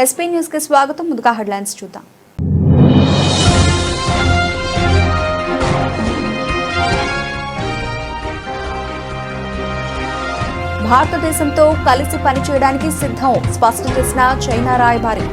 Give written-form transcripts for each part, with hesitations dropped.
SP news కి స్వాగతం. ముందుగా హెడ్లైన్స్ చూద్దాం. భారతదేశంతో కలిసి పనిచేయడానికి సిద్ధం స్పష్టం చేసిన చైనా రాయబారి.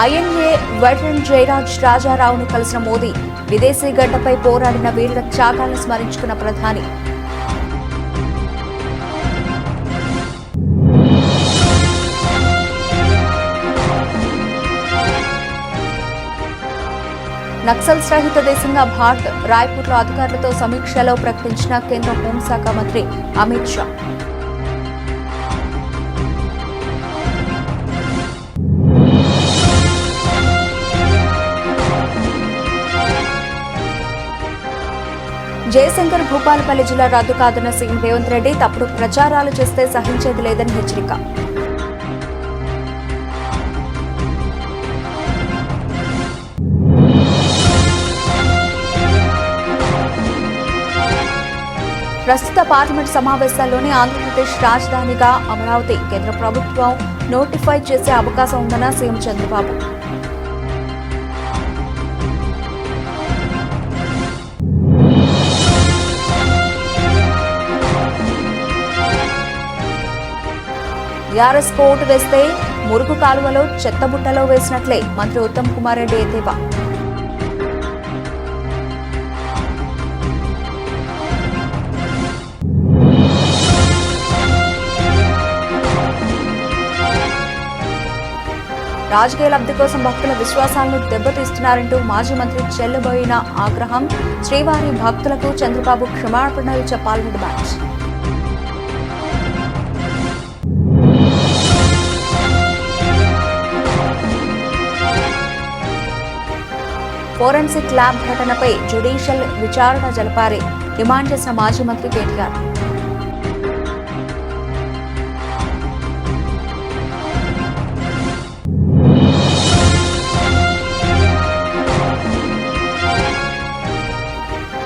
ఐఎన్ఏ వెటరన్ జయరాజ్ రాజారావును కలిసిన మోదీ విదేశీ గడ్డపై పోరాడిన వీరుల త్యాగాలను స్మరించుకున్న ప్రధాని. నక్సల్స్ రహిత దేశంగా భారత్ రాయ్పూర్లో అధికారులతో సమీక్షలో ప్రకటించిన కేంద్ర హోంశాఖ మంత్రి అమిత్ షా. జయశంకర్ భూపాలపల్లి జిల్లా రద్దు కాదన్న సీఎం రేవంత్ రెడ్డి తప్పుడు ప్రచారాలు చేస్తే సహించేది లేదని హెచ్చరిక. ప్రస్తుత పార్లమెంట్ సమావేశాల్లోనే ఆంధ్రప్రదేశ్ రాజధానిగా అమరావతి కేంద్ర ప్రభుత్వం నోటిఫై చేసే అవకాశం ఉందన్న సీఎం చంద్రబాబు. టీఆర్ఎస్ కోర్టు వేస్తే మురుగు కాలువలో చెత్తబుట్టలో వేసినట్లే మంత్రి ఉత్తమ్ కుమార్ రెడ్డి ఎద్దేవా. రాజకీయ లబ్ధి కోసం భక్తుల విశ్వాసాలను దెబ్బతీస్తున్నారంటూ మాజీ మంత్రి చెల్లబోయిన ఆగ్రహం. శ్రీవారి భక్తులకు చంద్రబాబు క్షమాపణలు చెప్పాలని డిమాండ్. ఫోరెన్సిక్ ల్యాబ్ ఘటనపై జ్యుడిషియల్ విచారణ జరపాలి డిమాండ్ చేసిన మాజీ మంత్రి కేటీఆర్.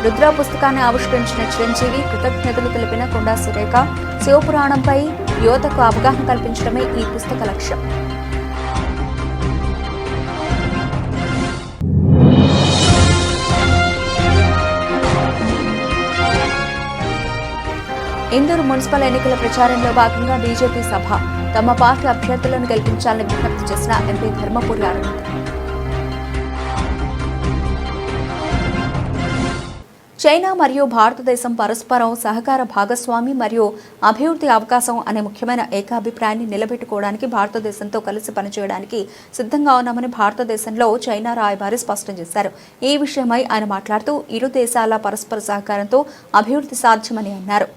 రుద్ర పుస్తకాన్ని ఆవిష్కరించిన చిరంజీవి కృతజ్ఞతలు తెలిపిన కొండా సురేఖ. శివపురాణంపై యువతకు అవగాహన కల్పించడమే ఈ పుస్తక లక్ష్యం. ఇందూరు మున్సిపల్ ఎన్నికల ప్రచారంలో భాగంగా బీజేపీ సభ. తమ పార్టీ అభ్యర్థులను గెలిపించాలని విజ్ఞప్తి చేసిన ఎంపీ ధర్మపురి అరవింద్. చైనా మరియు భారతదేశం పరస్పరం సహకార భాగస్వామి మరియు అభివృద్ధి అవకాశం అనే ముఖ్యమైన ఏకాభిప్రాయాన్ని నిలబెట్టుకోవడానికి భారతదేశంతో కలిసి పనిచేయడానికి సిద్ధంగా ఉన్నామని భారతదేశంలో చైనా రాయబారి స్పష్టం చేశారు. ఈ విషయమై ఆయన మాట్లాడుతూ ఇరు దేశాల పరస్పర సహకారంతో అభివృద్ధి సాధ్యమని అన్నారు.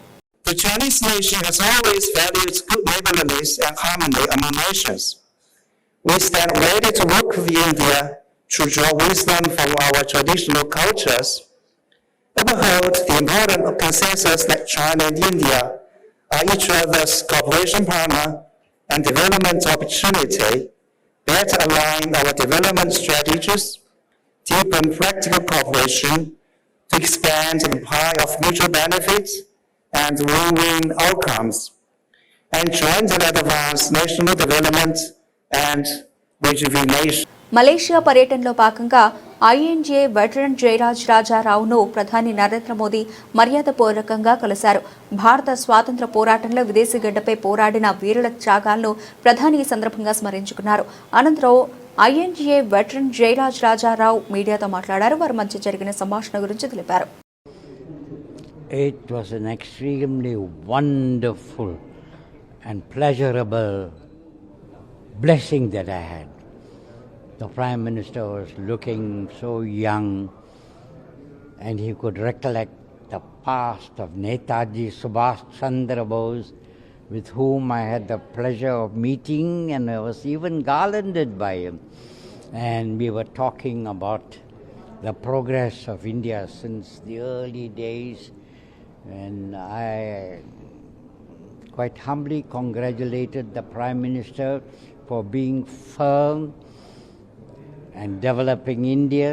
The Chinese nation has always valued good neighborliness and harmony among nations. We stand ready to work with India to draw wisdom from our traditional cultures, uphold the important consensus that China and India are each other's cooperation partner and development opportunity, better align our development strategies, deepen practical cooperation to expand the pie of mutual benefits and win-win outcomes, and jointly advance national development and rejuvenation. Malaysia పర్యటనలో భాగంగా INA veteran Jayaraj రాజారావును ప్రధాని నరేంద్ర మోదీ మర్యాదపూర్వకంగా కలిశారు. భారత స్వాతంత్ర పోరాటంలో విదేశీ గడ్డపై పోరాడిన వీరుల త్యాగాలను ప్రధాని ఈ సందర్భంగా స్మరించుకున్నారు. అనంతరం ఐఎన్ఏ వెటరన్ జయరాజ్ రాజారావు మీడియాతో మాట్లాడారు. వారి మధ్య జరిగిన సంభాషణ గురించి తెలిపారు. It was an extremely wonderful and pleasurable blessing that I had. The Prime Minister was looking so young and he could recollect the past of Netaji Subhash Chandra Bose, with whom I had the pleasure of meeting, and I was even garlanded by him. And we were talking about the progress of India since the early days. And I quite humbly congratulated the Prime Minister for being firm and developing India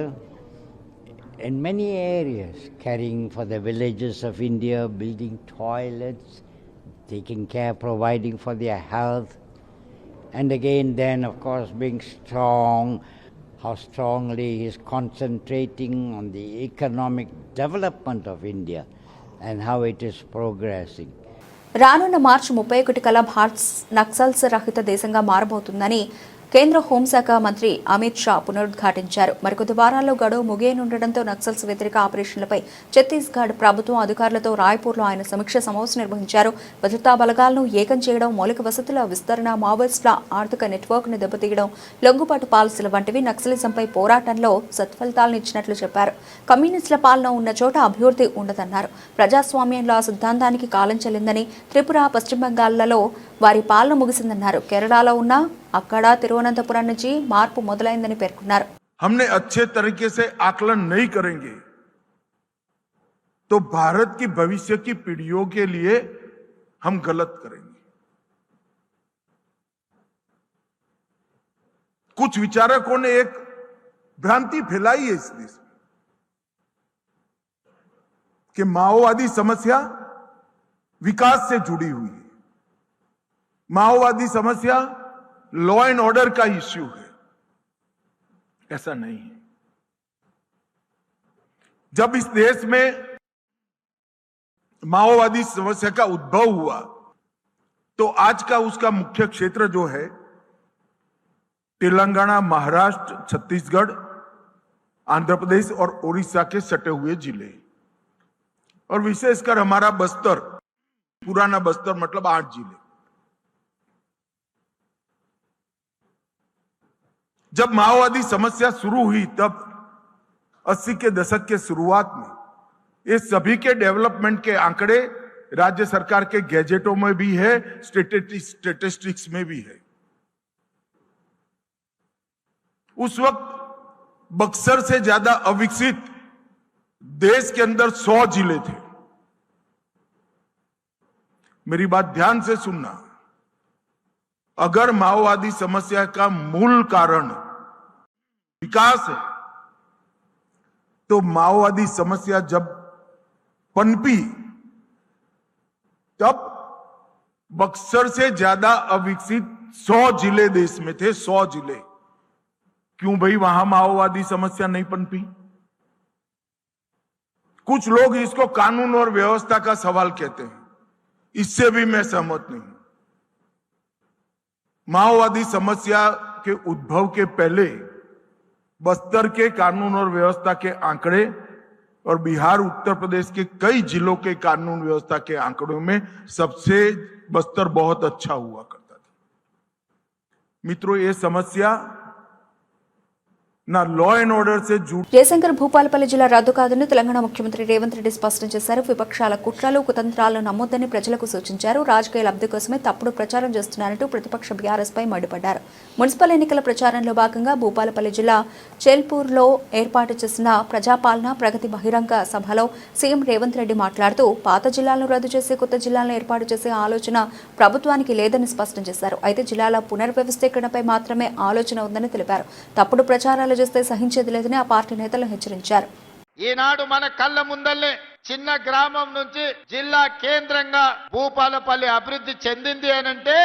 in many areas, caring for the villages of India, building toilets, taking care, providing for their health, and again then of course being strong, how strongly he is concentrating on the economic development of India and how it is progressing. రానున్న మార్చి 31 కల్లా భారత్ నక్సల్స్ రహిత దేశంగా మారబోతుందని కేంద్ర హోంశాఖ మంత్రి అమిత్ షా పునరుద్ఘాటించారు. మరికొద్ది వారాల్లో గడువు ముగియనుండటంతో నక్సల్స్ వ్యతిరేక ఆపరేషన్లపై ఛత్తీస్గఢ్ ప్రభుత్వం అధికారులతో రాయ్పూర్లో ఆయన సమీక్ష సమావేశం నిర్వహించారు. భద్రతా బలగాలను ఏకం చేయడం, మౌలిక వసతుల విస్తరణ, మావోయిస్టుల ఆర్థిక నెట్వర్క్ను దెబ్బతీయడం, లొంగుబాటు పాలసీల వంటివి నక్సలిజంపై పోరాటంలో సత్ఫలితాలను ఇచ్చినట్లు చెప్పారు. కమ్యూనిస్టుల పాలన ఉన్న చోట అభివృద్ధి ఉండదన్నారు. ప్రజాస్వామ్యంలో ఆ సిద్ధాంతానికి కాలం చెల్లిందని, త్రిపుర, పశ్చిమ బెంగాల్లో వారి పాలన ముగిసిందన్నారు. కేరళలో ఉన్న అక్కడ తిరువనంతపురం నుంచి మార్పు మొదలైందని పేర్కొన్నారు. हमने अच्छे तरीके से आकलन नहीं करेंगे तो भारत की भविष्य की पीढ़ियों के लिए हम गलत करेंगे. कुछ विचारकों ने एक भ्रांति फैलाई है इस देश में कि माओवादी समस्या विकास से जुड़ी हुई है. माओवादी समस्या लॉ एंड ऑर्डर का इश्यू है. ऐसा नहीं है. जब इस देश में माओवादी समस्या का उद्भव हुआ तो आज का उसका मुख्य क्षेत्र जो है तेलंगाना, महाराष्ट्र, छत्तीसगढ़, आंध्र प्रदेश और ओडिशा के सटे हुए जिले और विशेषकर हमारा बस्तर, पुराना बस्तर मतलब 8 जिले. जब माओवादी समस्या शुरू हुई तब 80 के दशक के शुरुआत में ये सभी के डेवलपमेंट के आंकड़े राज्य सरकार के गैजेटों में भी है, स्टेटिस्टिक्स में भी है. उस वक्त बक्सर से ज्यादा अविकसित देश के अंदर 100 जिले थे. मेरी बात ध्यान से सुनना. अगर माओवादी समस्या का मूल कारण विकास है तो माओवादी समस्या जब पनपी तब बक्सर से ज्यादा अविकसित 100 जिले देश में थे. 100 जिले. क्यों भाई वहां माओवादी समस्या नहीं पनपी? कुछ लोग इसको कानून और व्यवस्था का सवाल कहते हैं. इससे भी मैं सहमत नहीं हूं. माओवादी समस्या के उद्भव के पहले बस्तर के कानून और व्यवस्था के आंकड़े और बिहार, उत्तर प्रदेश के कई जिलों के कानून व्यवस्था के आंकड़ों में सबसे बस्तर बहुत अच्छा हुआ करता था. मित्रों, ये समस्या ना लॉ एंड ऑर्डर से జయశంకర్ భూపాలపల్లి జిల్లా రద్దు కాదని తెలంగాణ ముఖ్యమంత్రి రేవంత్ రెడ్డి స్పష్టం చేశారు. విపక్షాల కుట్రలు, కుతంత్రాలను నమ్మొద్దని ప్రజలకు సూచించారు. రాజకీయ లబ్ధి కోసమే తప్పుడు ప్రచారం చేస్తున్నారంటూ ప్రతిపక్ష బీఆర్ఎస్ పై మండిపడ్డారు. మున్సిపల్ ఎన్నికల ప్రచారంలో భాగంగా భూపాలపల్లి జిల్లా చేల్పూర్లో ఏర్పాటు చేసిన ప్రజాపాలన ప్రగతి బహిరంగ సభలో సీఎం రేవంత్ రెడ్డి మాట్లాడుతూ పాత జిల్లాలను రద్దు చేసి కొత్త జిల్లాలను ఏర్పాటు చేసే ఆలోచన ప్రభుత్వానికి లేదని స్పష్టం చేశారు. అయితే జిల్లాల పునర్వ్యవస్థీకరణపై మాత్రమే ఆలోచన ఉందని తెలిపారు. తప్పుడు ప్రచారాలు చేస్తే సహించేది లేదని ఆ పార్టీ నేతలు హెచ్చరించారు. ఈనాడు మన కళ్ళ ముందల్లే చిన్న గ్రామం నుంచి జిల్లా కేంద్రంగా భూపాలపల్లి అభివృద్ధి చెందింది అనంటే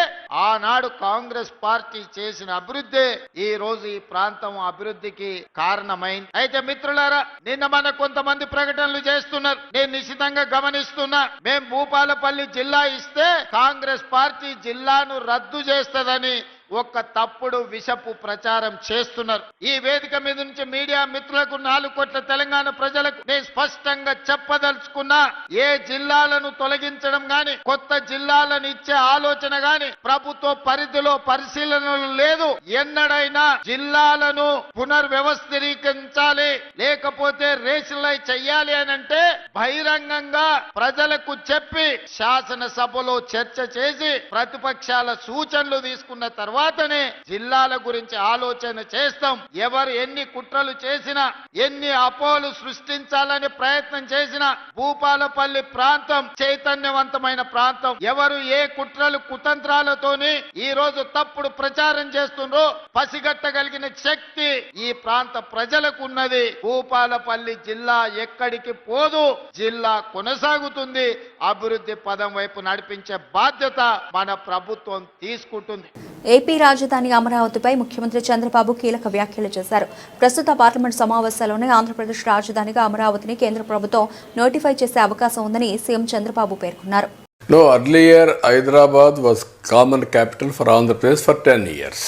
ఆనాడు కాంగ్రెస్ పార్టీ చేసిన అభివృద్ధి ఈ రోజు ఈ ప్రాంతం అభివృద్ధికి కారణమైంది. అయితే మిత్రులారా, నిన్న మన కొంతమంది ప్రకటనలు చేస్తున్నారు. నేను నిశితంగా గమనిస్తున్నా. మేం భూపాలపల్లి జిల్లా ఇస్తే కాంగ్రెస్ పార్టీ జిల్లాను రద్దు చేస్తదని ఒక తప్పుడు విషపు ప్రచారం చేస్తున్నారు. ఈ వేదిక మీద నుంచి మీడియా మిత్రులకు 4 కోట్ల తెలంగాణ ప్రజలకు నేను స్పష్టంగా చెప్పదలుచుకున్నా, ఏ జిల్లాలను తొలగించడం గాని కొత్త జిల్లాలను ఇచ్చే ఆలోచన గాని ప్రభుత్వ పరిధిలో పరిశీలనలు లేదు. ఎన్నడైనా జిల్లాలను పునర్వ్యవస్థీకరించాలి, లేకపోతే రేషనలైజ్ చెయ్యాలి అని అంటే బహిరంగంగా ప్రజలకు చెప్పి శాసనసభలో చర్చ చేసి ప్రతిపక్షాల సూచనలు తీసుకున్న తర్వాత తర్వాతనే జిల్లాల గురించి ఆలోచన చేస్తాం. ఎవరు ఎన్ని కుట్రలు చేసినా, ఎన్ని అపోహలు సృష్టించాలని ప్రయత్నం చేసినా, భూపాలపల్లి ప్రాంతం చైతన్యవంతమైన ప్రాంతం. ఎవరు ఏ కుట్రలు కుతంత్రాలతోని ఈ రోజు తప్పుడు ప్రచారం చేస్తుండ్రో పసిగట్టగలిగిన శక్తి ఈ ప్రాంత ప్రజలకు ఉన్నది. భూపాలపల్లి జిల్లా ఎక్కడికి పోదు, జిల్లా కొనసాగుతుంది. అభివృద్ధి పదం వైపు నడిపించే బాధ్యత మన ప్రభుత్వం తీసుకుంటుంది. ఏపీ రాజధాని అమరావతిపై ముఖ్యమంత్రి చంద్రబాబు కీలక వ్యాఖ్యలు చేశారు. ప్రస్తుత పార్లమెంట్ సమావేశాల్లోనే ఆంధ్రప్రదేశ్ రాజధానిగా అమరావతిని కేంద్ర ప్రభుత్వం నోటిఫై చేసే అవకాశం ఉందని సీఎం చంద్రబాబు పేర్కొన్నారు. No, earlier Hyderabad was common capital for Andhra Pradesh for 10 years.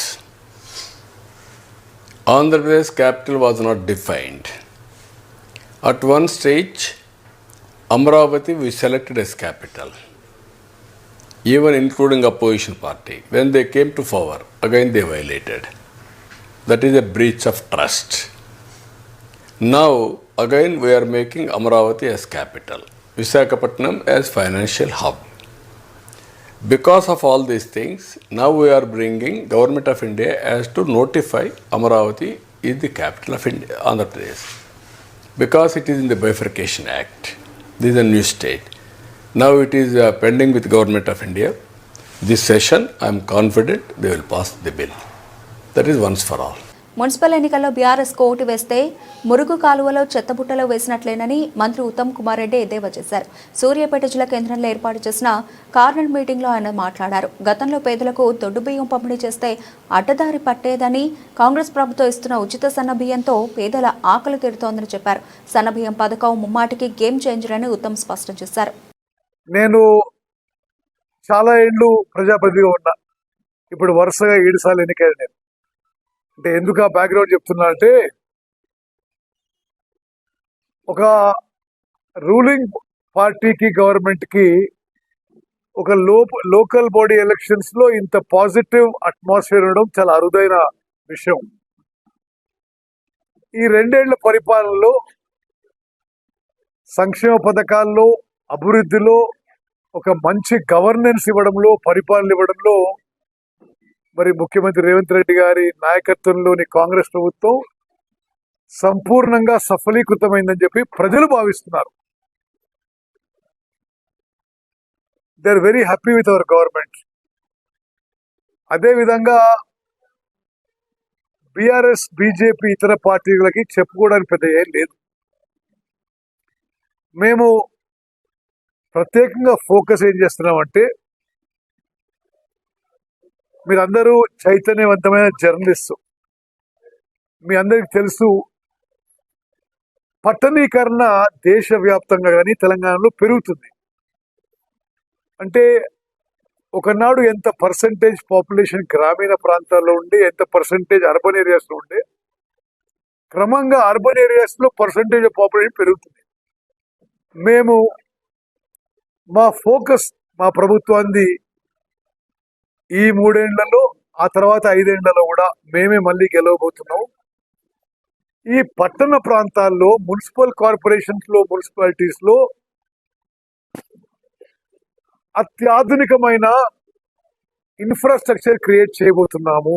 Andhra Pradesh capital was not defined. At one stage, Amravati we selected as capital, even including opposition party. When they came to power, again they violated. That is a breach of trust. Now, again we are making Amravati as capital, Visakhapatnam as financial hub. Because of all these things, now we are bringing Government of India as to notify Amravati is the capital of India, Andhra Pradesh. Because it is in the Bifurcation Act. This is a new state. Now it is pending with Government of India. This session, I am confident they will pass the bill. That is once for all. Municipal ఎన్నికల్లో BRS vote వేస్తే మురుగు కాలువలో చెత్తబుట్టలో వేసినట్లేనని మంత్రి ఉత్తమ్ కుమార్ రెడ్డి ఎద్దేవా చేశారు. సూర్యాపేట జిల్లా కేంద్రంలో ఏర్పాటు చేసిన కార్నర్ మీటింగ్లో ఆయన మాట్లాడారు. గతంలో పేదలకు దొడ్డు బియ్యం పంపిణీ చేస్తే అడ్డదారి పట్టేదని, కాంగ్రెస్ ప్రభుత్వం ఇస్తున్న ఉచిత సన్నబియ్యంతో పేదల ఆకలి తీరుతోందని చెప్పారు. సన్నబియ్యం పథకం ముమ్మాటికి గేమ్ చేంజర్ అని ఉత్తమ్ స్పష్టం చేశారు. నేను చాలా ఏళ్ళు ప్రజాప్రతినిధిగా ఉన్నా. ఇప్పుడు వరుసగా 7 సార్లు ఎన్నికయ్యాను నేను. అంటే ఎందుకు ఆ బ్యాక్గ్రౌండ్ చెప్తున్నా అంటే, ఒక రూలింగ్ పార్టీకి గవర్నమెంట్కి ఒక లోకల్ బాడీ ఎలక్షన్స్ లో ఇంత పాజిటివ్ అట్మాస్ఫియర్ ఉండడం చాలా అరుదైన విషయం. ఈ 2 ఏళ్ల పరిపాలనలో సంక్షేమ పథకాల్లో, అభివృద్ధిలో, ఒక మంచి గవర్నెన్స్ ఇవ్వడంలో, పరిపాలన ఇవ్వడంలో మరి ముఖ్యమంత్రి రేవంత్ రెడ్డి గారి నాయకత్వంలోని కాంగ్రెస్ ప్రభుత్వం సంపూర్ణంగా సఫలీకృతమైందని చెప్పి ప్రజలు భావిస్తున్నారు. They are very happy with our government. అదేవిధంగా బీఆర్ఎస్, బీజేపీ ఇతర పార్టీలకి చెప్పుకోవడానికి పెద్ద ఏం లేదు. మేము ప్రత్యేకంగా ఫోకస్ ఏం చేస్తున్నామంటే, మీరందరూ చైతన్యవంతమైన జర్నలిస్టు. మీ అందరికి తెలుసు, పట్టణీకరణ దేశవ్యాప్తంగా కానీ తెలంగాణలో పెరుగుతుంది. అంటే ఒకనాడు ఎంత పర్సంటేజ్ పాపులేషన్ గ్రామీణ ప్రాంతాల్లో ఉండి, ఎంత పర్సంటేజ్ అర్బన్ ఏరియాస్లో ఉండే, క్రమంగా అర్బన్ ఏరియాస్లో పర్సంటేజ్ ఆఫ్ పాపులేషన్ పెరుగుతుంది. మేము మా ఫోకస్, మా ప్రభుత్వాన్ని ఈ 3 ఏళ్లలో, ఆ తర్వాత 5 ఏళ్లలో కూడా మేమే మళ్ళీ గెలవబోతున్నాం. ఈ పట్టణ ప్రాంతాల్లో, మున్సిపల్ కార్పొరేషన్స్ లో, మున్సిపాలిటీస్ లో అత్యాధునికమైన ఇన్ఫ్రాస్ట్రక్చర్ క్రియేట్ చేయబోతున్నాము.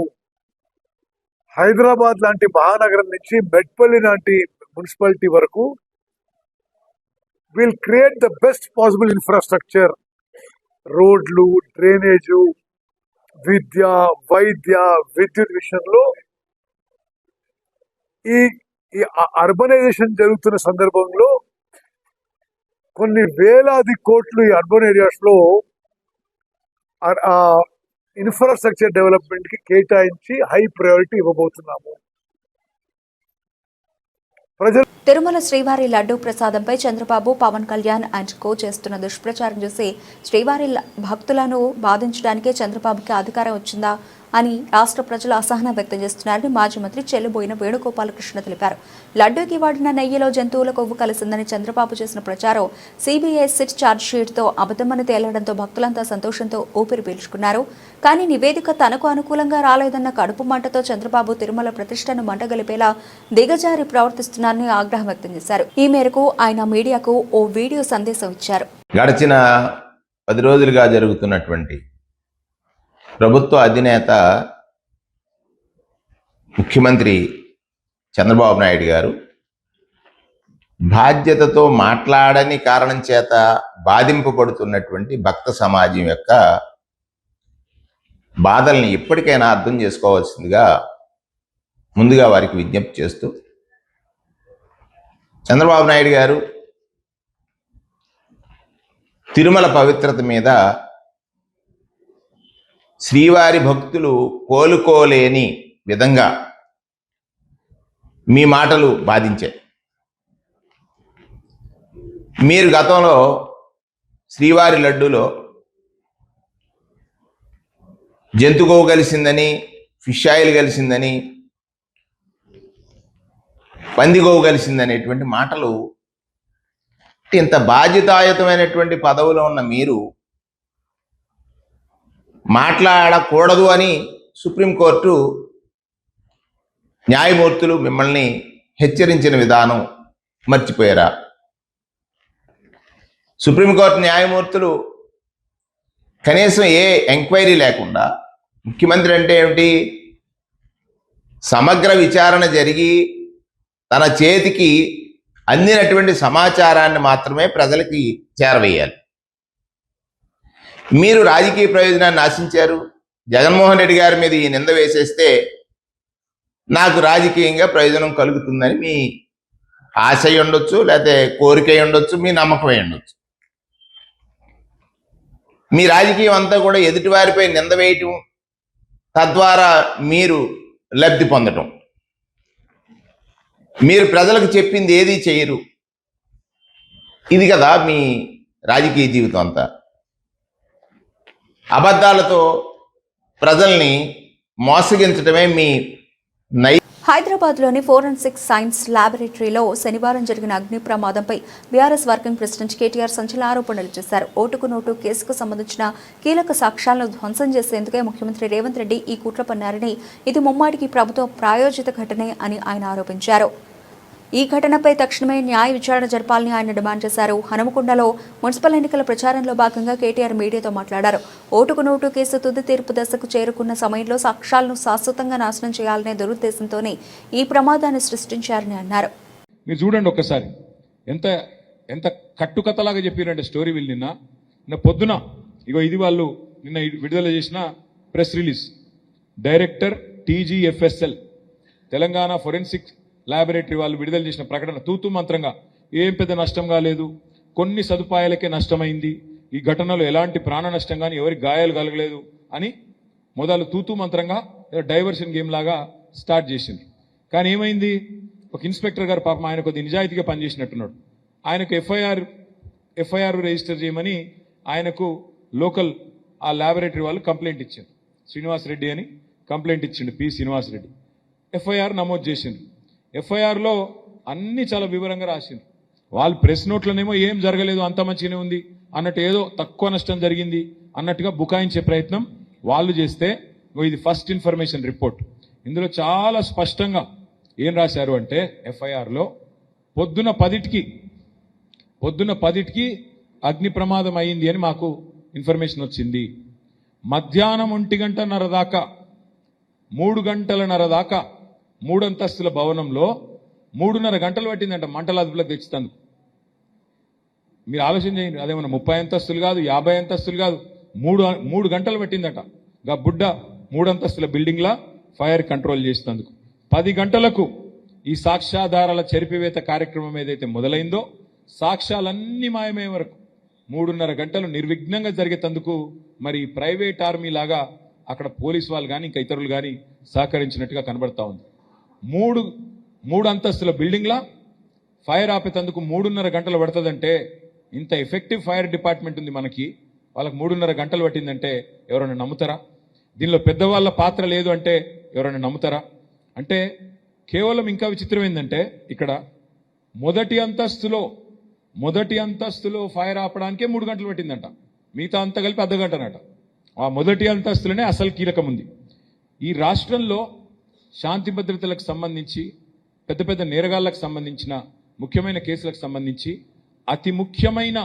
హైదరాబాద్ లాంటి మహానగరం నుంచి మెట్పల్లి లాంటి మున్సిపాలిటీ వరకు will create the best possible infrastructure. రోడ్లు, డ్రైనేజు, విద్య, వైద్య, విద్యుత్ విషయంలో ఈ అర్బనైజేషన్ జరుగుతున్న సందర్భంలో కొన్ని వేలాది కోట్లు ఈ అర్బన్ ఏరియాస్ లో ఇన్ఫ్రాస్ట్రక్చర్ డెవలప్మెంట్ కి కేటాయించి హై ప్రయారిటీ ఇవ్వబోతున్నాము. తిరుమల శ్రీవారి లడ్డూ ప్రసాదంపై చంద్రబాబు, పవన్ కళ్యాణ్ అండ్ కో చేస్తున్న దుష్ప్రచారం చేసి శ్రీవారి భక్తులను బాధించడానికే చంద్రబాబుకి అధికారం వచ్చిందా అని రాష్ట్ర ప్రజలు అసహనం వ్యక్తం చేస్తున్నారని మాజీ మంత్రి చెల్లుబోయిన వేణుగోపాలకృష్ణ తెలిపారు. లడ్డూకి వాడిన నెయ్యిలో జంతువుల కొవ్వు కలిసిందని చంద్రబాబు చేసిన ప్రచారం సిబిఐ సిట్ ఛార్జ్షీట్తో అబద్ధమని తేలడంతో భక్తులంతా సంతోషంతో ఊపిరి పీల్చుకున్నారు. కానీ నివేదిక తనకు అనుకూలంగా రాలేదన్న కడుపు మంటతో చంద్రబాబు తిరుమల ప్రతిష్టను మంటగలిపేలా దిగజారి ప్రవర్తిస్తున్నారని ఆగ్రహం వ్యక్తం చేశారు. ఈ మేరకు ఆయన మీడియాకు ఓ వీడియో సందేశం ఇచ్చారు. గడిచిన 10 రోజులుగా జరుగుతున్నటువంటి ప్రభుత్వ అధినేత ముఖ్యమంత్రి చంద్రబాబు నాయుడు గారు బాధ్యతతో మాట్లాడని కారణం చేత బాధింపబడుతున్నటువంటి భక్త సమాజం యొక్క బాధల్ని ఎప్పటికైనా అర్థం చేసుకోవాల్సిందిగా ముందుగా వారికి విజ్ఞప్తి చేస్తూ, చంద్రబాబు నాయుడు గారు తిరుమల పవిత్రత మీద శ్రీవారి భక్తులు కోలుకోలేని విధంగా మీ మాటలు బాధించాయి. మీరు గతంలో శ్రీవారి లడ్డూలో జంతుగోవు కలిసిందని, ఫిష్ ఆయిల్ కలిసిందని, పందిగోవు కలిసిందనేటువంటి మాటలు, ఇంత బాధ్యతాయుతమైనటువంటి పదవిలో ఉన్న మీరు మాట్లాడకూడదు అని సుప్రీంకోర్టు న్యాయమూర్తులు మిమ్మల్ని హెచ్చరించిన విధానం మర్చిపోయారా? సుప్రీంకోర్టు న్యాయమూర్తులు కనీసం ఏ ఎంక్వైరీ లేకుండా, ముఖ్యమంత్రి అంటే ఏమిటి, సమగ్ర విచారణ జరిగి తన చేతికి అందినటువంటి సమాచారాన్ని మాత్రమే ప్రజలకి చేరవేయాలి. మీరు రాజకీయ ప్రయోజనాన్ని ఆశించారు. జగన్మోహన్ రెడ్డి గారి మీద ఈ నింద వేసేస్తే నాకు రాజకీయంగా ప్రయోజనం కలుగుతుందని మీ ఆశ ఉండొచ్చు, లేకపోతే కోరిక ఉండొచ్చు, మీ నమ్మకం ఉండొచ్చు. మీ రాజకీయం అంతా కూడా ఎదుటివారిపై నింద వేయటం, తద్వారా మీరు లబ్ధి పొందటం. మీరు ప్రజలకు చెప్పింది ఏది చేయరు. ఇది కదా మీ రాజకీయ జీవితం అంతా. అబద్ధాలతో ప్రజల్ని మోసగించడమే మీ హైదరాబాద్లోని ఫోరెన్సిక్ సైన్స్ ల్యాబొరేటరీలో శనివారం జరిగిన అగ్ని ప్రమాదంపై బీఆర్ఎస్ వర్కింగ్ ప్రెసిడెంట్ కేటీఆర్ సంచలన ఆరోపణలు చేశారు. ఓటుకు నోటు కేసుకు సంబంధించిన కీలక సాక్ష్యాలను ధ్వంసం చేసేందుకే ముఖ్యమంత్రి రేవంత్ రెడ్డి ఈ కుట్ర పన్నారని, ఇది ముమ్మాటికి ప్రభుత్వ ప్రాయోజిత ఘటనే అని ఆయన ఆరోపించారు. ఈ ఘటనపై తక్షణమే న్యాయ విచారణ జరపాలని ఆయన డిమాండ్ చేశారు. హనుమకొండలో మున్సిపల్ ఎన్నికల ప్రచారంలో భాగంగా కేటీఆర్ మీడియాతో మాట్లాడారు. ఓటుకు నోటు కేసు తుది తీర్పు దశకు చేరుకున్న సమయంలో సాక్ష్యాలను శాశ్వతంగా నాశనం చేయాలనే దురుద్దేశంతోనే ఈ ప్రమాదాన్ని సృష్టించారని అన్నారు. మీరు చూడండి ఒక్కసారి, ఎంత ఎంత కట్టుకథలాగా చెప్పారంటే స్టోరీ. వీళ్ళు నిన్న పొద్దున ఇగో ఇది వాళ్ళు నిన్న విడుదల చేసిన press release. Director TGFSL Telangana forensic laboratory వాళ్ళు విడుదల చేసిన ప్రకటన తూతూ మంత్రంగా, ఏం పెద్ద నష్టం కాలేదు, కొన్ని సదుపాయాలకే నష్టమైంది, ఈ ఘటనలో ఎలాంటి ప్రాణ నష్టం కానీ ఎవరికి గాయాలు కలగలేదు అని మొదలు తూతూ మంత్రంగా డైవర్షన్ గేమ్ లాగా స్టార్ట్ చేసింది. కానీ ఏమైంది, ఒక ఇన్స్పెక్టర్ గారు పాపం ఆయన కొద్ది నిజాయితీగా పనిచేసినట్టున్నాడు. ఆయనకు ఎఫ్ఐఆర్ రిజిస్టర్ చేయమని ఆయనకు లోకల్ ఆ ల్యాబొరేటరీ వాళ్ళు కంప్లైంట్ ఇచ్చారు. శ్రీనివాసరెడ్డి అని కంప్లైంట్ ఇచ్చిండు, P. శ్రీనివాసరెడ్డి. ఎఫ్ఐఆర్ నమోదు చేసిండు. ఎఫ్ఐఆర్లో అన్ని చాలా వివరంగా రాసింది. వాళ్ళు ప్రెస్ నోట్లనేమో ఏం జరగలేదు, అంత మంచిగానే ఉంది అన్నట్టు, ఏదో తక్కువ నష్టం జరిగింది అన్నట్టుగా బుకాయించే ప్రయత్నం వాళ్ళు చేస్తే, ఇది ఫస్ట్ ఇన్ఫర్మేషన్ రిపోర్ట్. ఇందులో చాలా స్పష్టంగా ఏం రాశారు అంటే, ఎఫ్ఐఆర్లో పొద్దున 10కి అగ్ని ప్రమాదం అయింది అని మాకు ఇన్ఫర్మేషన్ వచ్చింది. మధ్యాహ్నం 1:30 దాకా 3 గంటలన్నర దాకా 3 అంతస్తుల భవనంలో 3:30 గంటలు పట్టిందంట మంటల అదుపులోకి తెచ్చుతందుకు. మీరు ఆలోచన చేయండి, అదేమన్నా 30 అంతస్తులు కాదు, 50 అంతస్తులు కాదు, 3 గంటలు పట్టిందట. గా బుడ్డ 3 అంతస్తుల బిల్డింగ్లా ఫైర్ కంట్రోల్ చేసేందుకు. 10 గంటలకు ఈ సాక్ష్యాధారాల చెరిపివేత కార్యక్రమం ఏదైతే మొదలైందో, సాక్ష్యాలన్నీ మాయమయ్యే వరకు 3:30 గంటలు నిర్విఘ్నంగా జరిగేందుకు మరి ప్రైవేట్ ఆర్మీ లాగా అక్కడ పోలీసు వాళ్ళు కానీ ఇంకా ఇతరులు కానీ సహకరించినట్టుగా కనబడతా ఉంది. 3 అంతస్తుల బిల్డింగ్లా ఫైర్ ఆపేందుకు 3:30 గంటలు పడుతుందంటే, ఇంత ఎఫెక్టివ్ ఫైర్ డిపార్ట్మెంట్ ఉంది మనకి, వాళ్ళకి 3:30 గంటలు పట్టిందంటే ఎవరైనా నమ్ముతారా? దీనిలో పెద్దవాళ్ళ పాత్ర లేదు అంటే ఎవరైనా నమ్ముతారా? అంటే కేవలం ఇంకా విచిత్రం ఏంటంటే, ఇక్కడ మొదటి అంతస్తులో ఫైర్ ఆపడానికే 3 గంటలు పట్టిందంట, మిగతా అంతా కలిపి అర్ధ గంటనట. ఆ మొదటి అంతస్తులోనే అసలు కీలకం ఉంది. ఈ రాష్ట్రంలో శాంతి భద్రతలకు సంబంధించి, పెద్ద పెద్ద నేరగాళ్లకు సంబంధించిన ముఖ్యమైన కేసులకు సంబంధించి అతి ముఖ్యమైన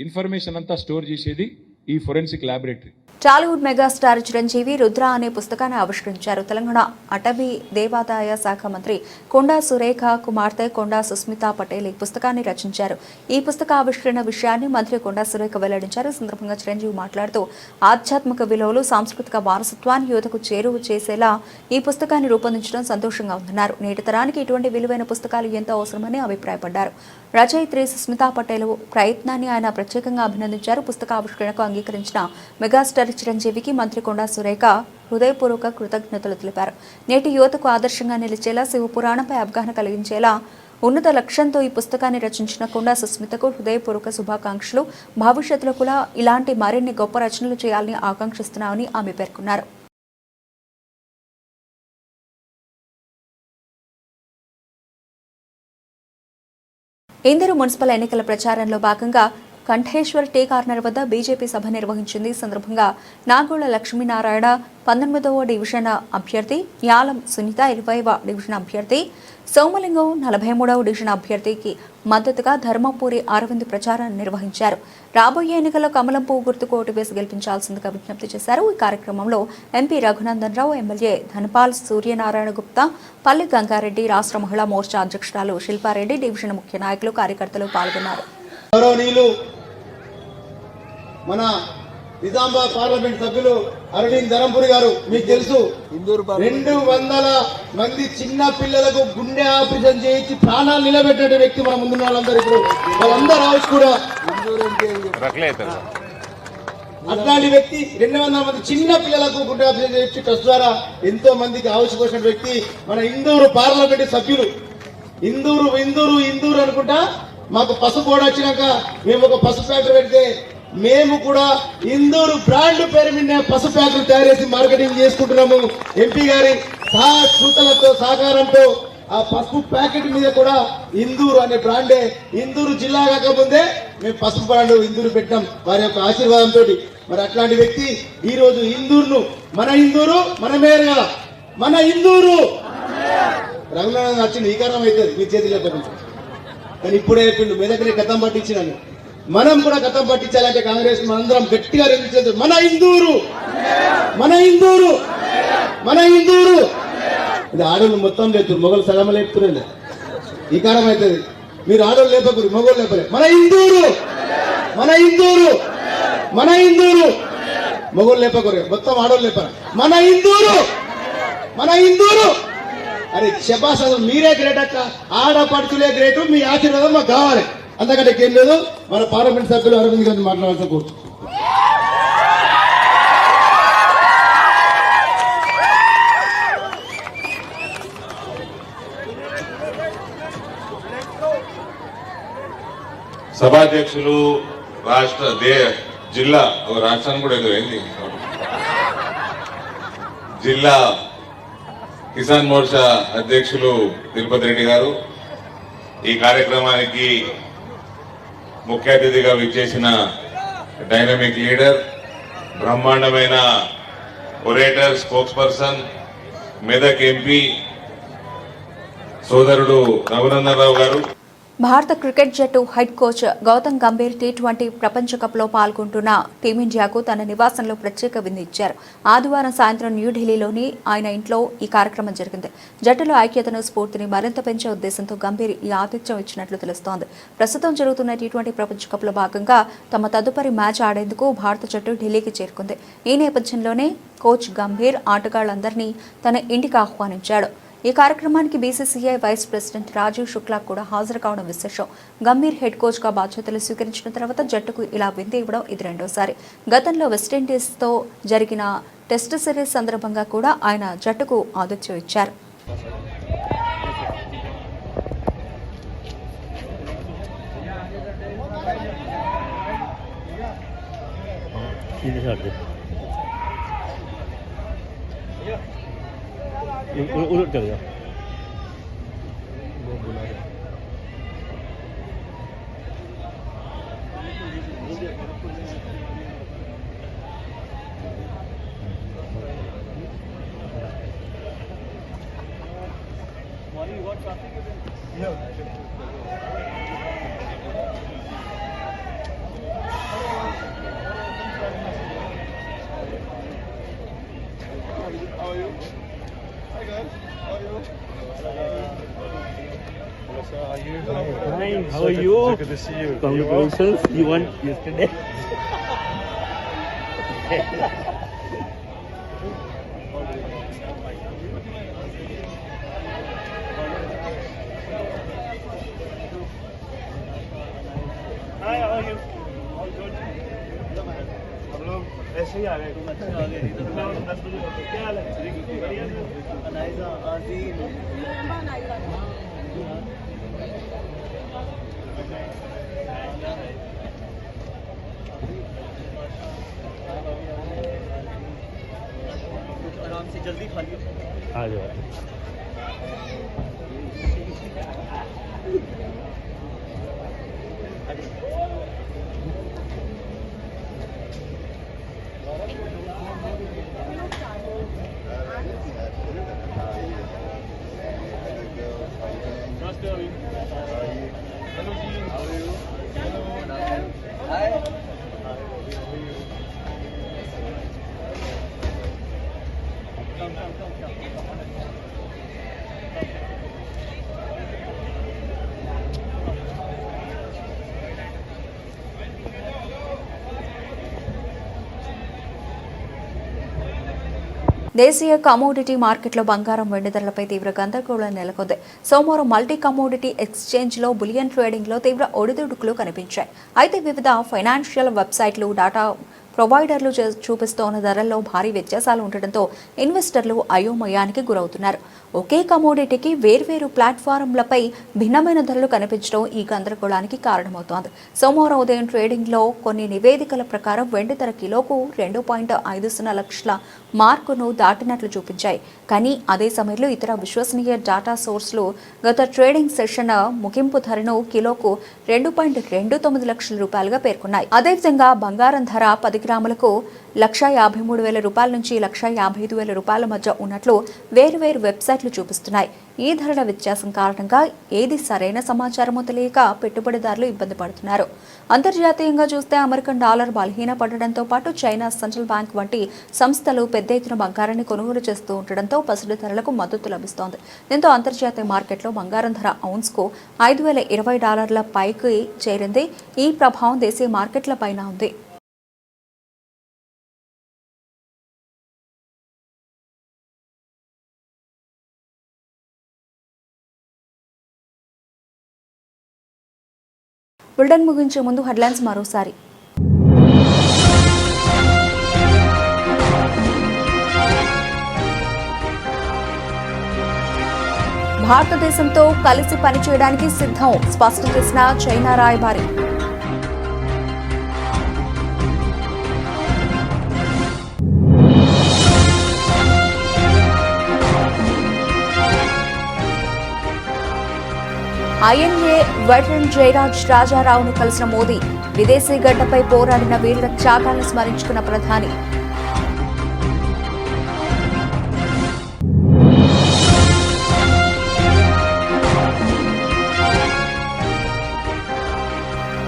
ఇన్ఫర్మేషన్ అంతా స్టోర్ చేసేది ఈ forensic laboratory. Tollywood megastar Chiranjeevi Rudra అనే పుస్తకాన్ని ఆవిష్కరించారు. తెలంగాణ అటవీ దేవాదాయ శాఖ మంత్రి కొండా సురేఖ కుమార్తె కొండా సుస్మిత పటేల్ ఈ పుస్తకాన్ని రచించారు. ఈ పుస్తక ఆవిష్కరణ విషయాన్ని మంత్రి కొండా సురేఖ వెల్లడించారు. ఈ సందర్భంగా చిరంజీవి మాట్లాడుతూ ఆధ్యాత్మిక విలువలు, సాంస్కృతిక వారసత్వాన్ని యువతకు చేరువ చేసేలా ఈ పుస్తకాన్ని రూపొందించడం సంతోషంగా ఉందన్నారు. నేటి తరానికి ఇటువంటి విలువైన పుస్తకాలు ఎంతో అవసరమని అభిప్రాయపడ్డారు. రచయిత్రి సుస్మితా పటేల్ ప్రయత్నాన్ని ఆయన ప్రత్యేకంగా అభినందించారు. పుస్తక ఆవిష్కరణకు అంగీకరించిన మెగాస్టార్ చిరంజీవికి మంత్రి కొండా సురేఖ హృదయపూర్వక కృతజ్ఞతలు తెలిపారు. నేటి యువతకు ఆదర్శంగా నిలిచేలా శివపురాణంపై అవగాహన కలిగించేలా ఉన్నత లక్ష్యంతో ఈ పుస్తకాన్ని రచించిన కొండా సుస్మితకు హృదయపూర్వక శుభాకాంక్షలు. భవిష్యత్తులో కూడా ఇలాంటి మరిన్ని గొప్ప రచనలు చేయాలని ఆకాంక్షిస్తున్నామని ఆమె పేర్కొన్నారు. ఇందూరు మున్సిపల్ ఎన్నికల ప్రచారంలో భాగంగా కంఠేశ్వర్ టీ కార్నర్ వద్ద బీజేపీ సభ నిర్వహించింది. ఈ సందర్భంగా నాగోళ్ల లక్ష్మీనారాయణ 19వ డివిజన్ అభ్యర్థి, యాలం సునీత 20వ డివిజన్ అభ్యర్థి, సోమలింగం 43వ డివిజన్ అభ్యర్థికి మద్దతుగా ధర్మపురి అరవింద్ ప్రచారాన్ని నిర్వహించారు. రాబోయే ఎన్నికల్లో కమలం పువ్వు గుర్తుకు ఓటు వేసి గెలిపించాల్సిందిగా విజ్ఞప్తి చేశారు. ఈ కార్యక్రమంలో ఎంపీ రఘునందన్ రావు, ఎమ్మెల్యే ధనపాల్ సూర్యనారాయణ గుప్తా, పల్లి గంగారెడ్డి, రాష్ట్ర మహిళా మోర్చా అధ్యక్షురాలు శిల్పారెడ్డి, డివిజన్ ముఖ్య నాయకులు, కార్యకర్తలు పాల్గొన్నారు. మన నిజామాబాద్ పార్లమెంట్ సభ్యులు అరవింద్ ధరంపురి గారు, మీకు తెలుసు 200 మంది చిన్న పిల్లలకు గుండె ఆపరేషన్ చేయించి ప్రాణాలు నిలబెట్టే వ్యక్తి మన ముందున్న వాళ్ళందరూ. ఇప్పుడు వాళ్ళందరూ హౌస్ కూడా అట్లాంటి వ్యక్తి 200 మంది చిన్న పిల్లలకు గుండె ఆపరేషన్ చేయించి ట్రస్ట్ ద్వారా ఎంతో మందికి ఆవిష్కరించిన వ్యక్తి మన ఇందూరు పార్లమెంట్ సభ్యులు. ఇందూరు అనుకుంటా మాకు పసుపు కూడా వచ్చినాక మేము ఒక పసుపు ఫ్యాక్టరీ పెడితే మేము కూడా ఇందూరు బ్రాండ్ పేరు మీద పసుపు ఫ్యాక్టరీ తయారు చేసి మార్కెటింగ్ చేసుకుంటున్నాము. ఎంపీ గారి సూచనలతో సహకారంతో ఆ పసుపు ప్యాకెట్ మీద కూడా ఇందూరు అనే బ్రాండే, ఇందూరు జిల్లా కాకముందే మేము పసుపు బ్రాండ్ ఇందూరు పెట్టాం వారి యొక్క ఆశీర్వాదంతో. మరి అట్లాంటి వ్యక్తి ఈ రోజు ఇందూరును మన మేయర్ కదా, మన ఇందూరు రంగులను నచ్చింది ఈ కారణం అవుతుంది మీ చేతిలో కానీ ఇప్పుడే చెప్పిండు మెదకుని గతం పట్టించినాను. మనం కూడా గతం పట్టించాలంటే కాంగ్రెస్ మనందరం గట్టిగా రెండు మన ఇందూరు ఇది ఆడోళ్ళు మొత్తం లేపుతారు, మొగలు సగం లేపుతున్నారు. ఈ కారణం అవుతుంది. మీరు ఆడోళ్ళు లేపకూరు, మొగోళ్ళు లేపలే. మన ఇందూరు మొగోళ్ళు లేపకూరు, మొత్తం ఆడోళ్ళు లేపారు. మన ఇందూరు అరే శబాస్, అసలు మీరే గ్రేట్ అక్క, ఆడపడుచులే గ్రేటు. మీ ఆశీర్వాదం మాకు కావాలి. అంతకంటే ఏం లేదు. మన పార్లమెంట్ సభ్యులు అరవింద్ గారిని మాట్లాడాల్సిన కోరుతూ సభాధ్యక్షులు, జిల్లా రాష్ట్రానికి కూడా ఏదో అయింది, జిల్లా కిసాన్ మోర్చా అధ్యక్షులు తిరుపతి రెడ్డి గారు, ఈ కార్యక్రమానికి ముఖ్య అతిథిగా విచ్చేసిన డైనమిక్ లీడర్, బ్రహ్మాండమైన orator, spokesperson, Medak MP సోదరుడు రఘునందన్ రావు గారు, భారత క్రికెట్ జట్టు హెడ్ కోచ్ గౌతమ్ గంభీర్ టీ20 ప్రపంచ కప్లో పాల్గొంటున్న టీమిండియాకు తన నివాసంలో ప్రత్యేక విందు ఇచ్చారు. ఆదివారం సాయంత్రం న్యూఢిల్లీలోని ఆయన ఇంట్లో ఈ కార్యక్రమం జరిగింది. జట్టులో ఐక్యతను, స్ఫూర్తిని మరింత పెంచే ఉద్దేశంతో గంభీర్ ఈ ఆతిథ్యం ఇచ్చినట్లు తెలుస్తోంది. ప్రస్తుతం జరుగుతున్న టీ20 ప్రపంచ కప్లో భాగంగా తమ తదుపరి మ్యాచ్ ఆడేందుకు భారత జట్టు ఢిల్లీకి చేరుకుంది. ఈ నేపథ్యంలోనే కోచ్ గంభీర్ ఆటగాళ్లందరినీ తన ఇంటికి ఆహ్వానించాడు. ఈ కార్యక్రమానికి BCCI vice president Rajiv Shukla కూడా హాజరు కావడం విశేషం. గంభీర్ హెడ్ కోచ్ గా బాధ్యతలు స్వీకరించిన తర్వాత జట్టుకు ఇలా విందు ఇవ్వడం ఇది రెండోసారి. గతంలో వెస్టిండీస్తో జరిగిన టెస్ట్ సిరీస్ సందర్భంగా కూడా ఆయన జట్టుకు ఆతిథ్యం ఇచ్చారు. उलट कर दिया। Fine. How are you? Good to see you. Congratulations. You won yesterday. Hi, how are you? All good. हम लोग ऐसे ही आ गए। अच्छा आ गए। तो मैं 10 बजे क्या हाल है? बढ़िया से। अनाइजा आजीम। आराम से जल्दी खा लियो। आ जाओ। దేశీయ కమోడిటీ మార్కెట్లో బంగారం వెండి ధరలపై తీవ్ర గందరగోళం నెలకొంది. సోమవారం మల్టీ కమోడిటీ ఎక్స్చేంజ్లో బులియన్ ట్రేడింగ్లో తీవ్ర ఒడిదుడుకులు కనిపించాయి. అయితే వివిధ ఫైనాన్షియల్ వెబ్సైట్లు, డాటా ప్రొవైడర్లు చూపిస్తోన్న ధరల్లో భారీ వ్యత్యాసాలు ఉండడంతో ఇన్వెస్టర్లు అయోమయానికి గురవుతున్నారు. ఒకే కమోడిటీకి వేర్వేరు ప్లాట్ఫారంలపై భిన్నమైన ధరలు కనిపించడం ఈ గందరగోళానికి కారణమవుతోంది. సోమవారం ఉదయం ట్రేడింగ్లో కొన్ని నివేదికల ప్రకారం వెండి ధర కిలోకు 2.50 లక్షల మార్కును దాటినట్లు చూపించాయి. కానీ అదే సమయంలో ఇతర విశ్వసనీయ డాటా సోర్సులు గత ట్రేడింగ్ సెషన్ ముగింపు ధరను కిలోకు 2.29 లక్షల రూపాయలుగా పేర్కొన్నాయి. అదేవిధంగా బంగారం ధర 10 గ్రాములకు 1,53,000 రూపాయల నుంచి 1,55,000 రూపాయల మధ్య ఉన్నట్లు వేరువేరు వెబ్సైట్లు చూపిస్తున్నాయి. ఈ ధరల వ్యత్యాసం కారణంగా ఏది సరైన సమాచారమో తెలియక పెట్టుబడిదారులు ఇబ్బంది పడుతున్నారు. అంతర్జాతీయంగా చూస్తే అమెరికన్ డాలర్ బలహీనపడడంతో పాటు చైనా సెంట్రల్ బ్యాంక్ వంటి సంస్థలు పెద్ద ఎత్తున బంగారాన్ని కొనుగోలు చేస్తూ ఉండడంతో పసిడి ధరలకు మద్దతు లభిస్తోంది. దీంతో అంతర్జాతీయ మార్కెట్లో బంగారం ధర ఔన్స్కు $5,020 పైకి చేరింది. ఈ ప్రభావం దేశీయ మార్కెట్లపైన ఉంది. బులెటిన్ ముగించే ముందు హెడ్లైన్స్ మరోసారి. భారతదేశంతో కలిసి పనిచేయడానికి సిద్ధం స్పష్టం చేసిన చైనా రాయబారి. ఐఎన్ఏ వెటరన్ జయరాజ్ రాజారావును కలిసిన మోదీ. విదేశీ గడ్డపై పోరాడిన వీరుల త్యాగాలను స్మరించుకున్న ప్రధాని.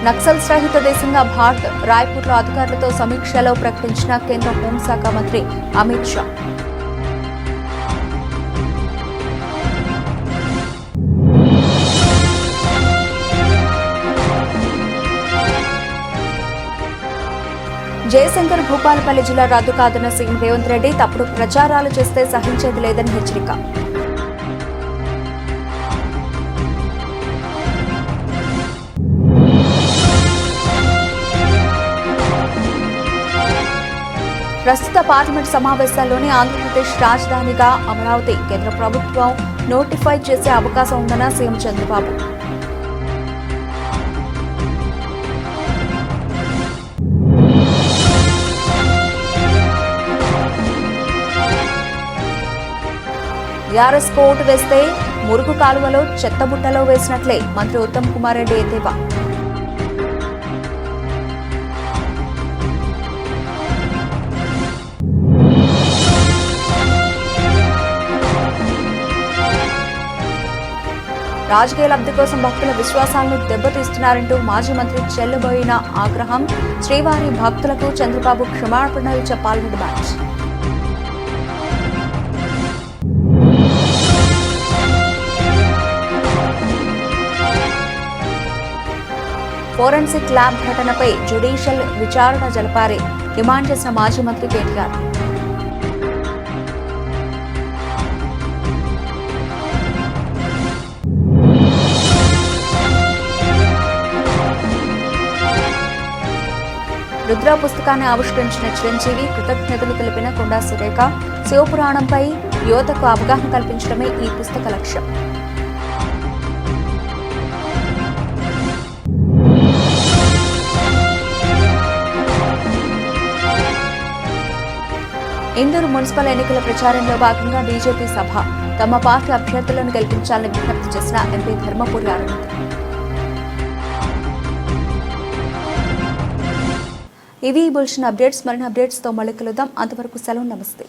నక్సల్స్ రహిత దేశంగా భారత్. రాయ్పూర్లో అధికారులతో సమీక్షలో ప్రకటించిన కేంద్ర హోంశాఖ మంత్రి అమిత్ షా. జయశంకర్ భూపాలపల్లి జిల్లా రద్దు కాదన్న సీఎం రేవంత్ రెడ్డి. తప్పుడు ప్రచారాలు చేస్తే సహించేది లేదని హెచ్చరిక. ప్రస్తుత పార్లమెంట్ సమావేశాల్లోనే ఆంధ్రప్రదేశ్ రాజధానిగా అమరావతి కేంద్ర ప్రభుత్వం నోటిఫై చేసే అవకాశం ఉందన్న సీఎం చంద్రబాబు. టీఆర్ఎస్ కోర్టు వేస్తే మురుగు కాలువలో చెత్తబుట్టలో వేసినట్లే మంత్రి ఉత్తమ్ కుమార్ రెడ్డి ఎద్దేవా. రాజకీయ లబ్ధి కోసం భక్తుల విశ్వాసాలను దెబ్బతీస్తున్నారంటూ మాజీ మంత్రి చెల్లుబోయిన ఆగ్రహం. శ్రీవారి భక్తులకు చంద్రబాబు క్షమాపణలు చెప్పాలని డిమాండ్. ఫోరెన్సిక్ ల్యాబ్ ఘటనపై జ్యుడిషియల్ విచారణ జరపాలి డిమాండ్ చేసిన మాజీ మంత్రి కేటీఆర్. రుద్ర పుస్తకాన్ని ఆవిష్కరించిన చిరంజీవి కృతజ్ఞతలు తెలిపిన కొండా సురేఖ. శివపురాణంపై యువతకు అవగాహన కల్పించడమే ఈ పుస్తక లక్ష్యం. ఇందూరు మున్సిపల్ ఎన్నికల ప్రచారంలో భాగంగా బీజేపీ సభ. తమ పార్టీ అభ్యర్థులను గెలిపించాలని విజ్ఞప్తి చేసిన ఎంపీ ధర్మపురి అరవింద్. ఇవి బులెటిన్ అప్డేట్స్. మరిన్ని అప్డేట్స్తో మళ్ళీ కలుద్దాం. అంతవరకు సెలవు. నమస్తే.